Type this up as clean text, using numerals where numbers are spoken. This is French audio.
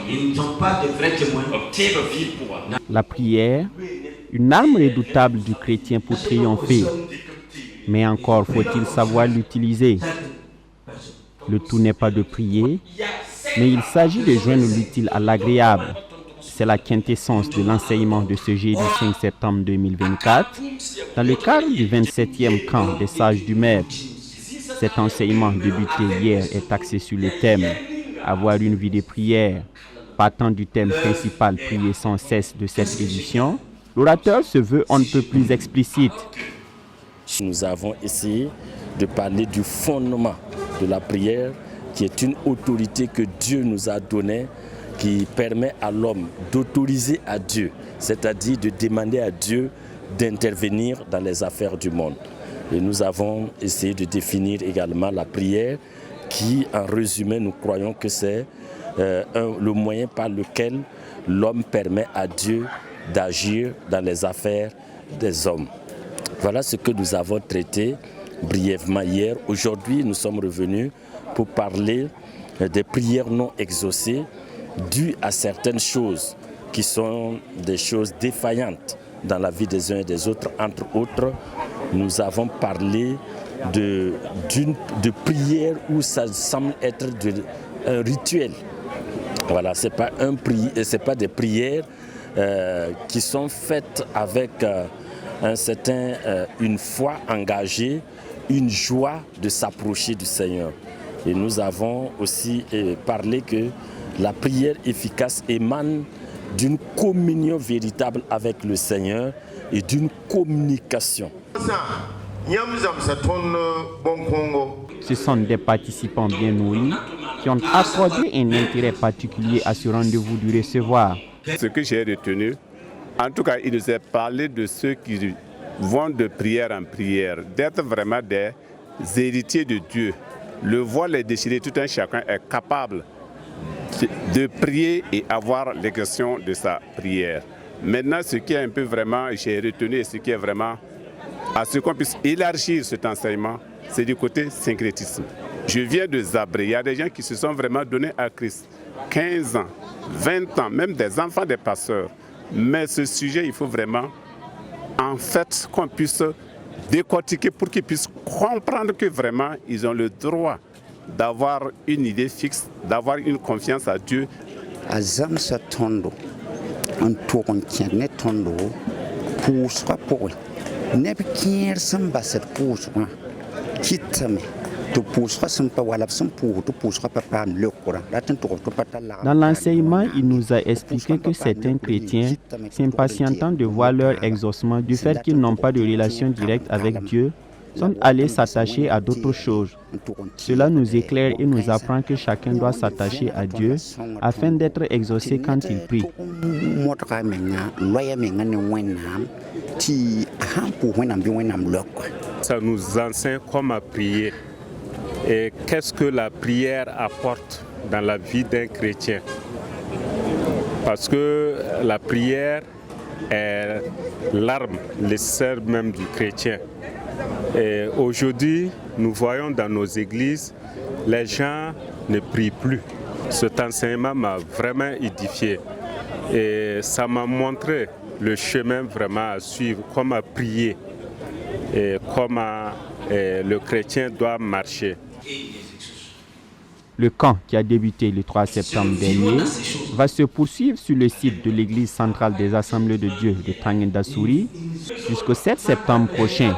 Ils n'ont pas de vrais témoins. La prière, une arme redoutable du chrétien pour triompher. Mais encore faut-il savoir l'utiliser. Le tout n'est pas de prier, mais il s'agit de joindre l'utile à l'agréable. C'est la quintessence de l'enseignement de ce jeudi 5 septembre 2024, dans le cadre du 27e camp des sages du Maître. Cet enseignement débuté hier est axé sur le thème « Avoir une vie de prière ». Partant du thème principal « Prier sans cesse » de cette édition, l'orateur se veut on ne peut plus explicite. Nous avons essayé de parler du fondement de la prière, qui est une autorité que Dieu nous a donnée, qui permet à l'homme d'autoriser à Dieu, c'est-à-dire de demander à Dieu d'intervenir dans les affaires du monde. Et nous avons essayé de définir également la prière, qui, en résumé, nous croyons que c'est le moyen par lequel l'homme permet à Dieu d'agir dans les affaires des hommes. Voilà ce que nous avons traité brièvement hier. Aujourd'hui, nous sommes revenus pour parler des prières non exaucées dues à certaines choses qui sont des choses défaillantes dans la vie des uns et des autres. Entre autres, nous avons parlé de prières où ça semble être un rituel. Voilà, ce n'est pas des prières qui sont faites avec une foi engagée, une joie de s'approcher du Seigneur. Et nous avons aussi parlé que la prière efficace émane d'une communion véritable avec le Seigneur et d'une communication. Ce sont des participants bien nourris qui ont accordé un intérêt particulier à ce rendez-vous du recevoir. Ce que j'ai retenu, en tout cas, il nous a parlé de ceux qui vont de prière en prière, d'être vraiment des héritiers de Dieu. Le voile est déchiré, tout un chacun est capable de prier et avoir l'expression de sa prière. Maintenant, ce qui est un peu vraiment, j'ai retenu, et ce qui est vraiment, à ce qu'on puisse élargir cet enseignement, c'est du côté syncrétisme. Je viens de Zabré, il y a des gens qui se sont vraiment donnés à Christ, 15 ans, 20 ans, même des enfants des pasteurs. Mais ce sujet, il faut vraiment, en fait, qu'on puisse décortiquer pour qu'ils puissent comprendre que vraiment, ils ont le droit d'avoir une idée fixe, d'avoir une confiance à Dieu. Dans l'enseignement, il nous a expliqué que certains chrétiens, s'impatientant de voir leur exaucement du fait qu'ils n'ont pas de relation directe avec Dieu, sont allés s'attacher à d'autres choses. Cela nous éclaire et nous apprend que chacun doit s'attacher à Dieu afin d'être exaucé quand il prie. Ça nous enseigne comment prier. Et qu'est-ce que la prière apporte dans la vie d'un chrétien? Parce que la prière est l'arme, l'essai même du chrétien. Et aujourd'hui, nous voyons dans nos églises, les gens ne prient plus. Cet enseignement m'a vraiment édifié. Et ça m'a montré le chemin vraiment à suivre, comment prier et comment le chrétien doit marcher. Le camp qui a débuté le 3 septembre dernier va se poursuivre sur le site de l'église centrale des Assemblées de Dieu de Tangendasouri jusqu'au 7 septembre prochain.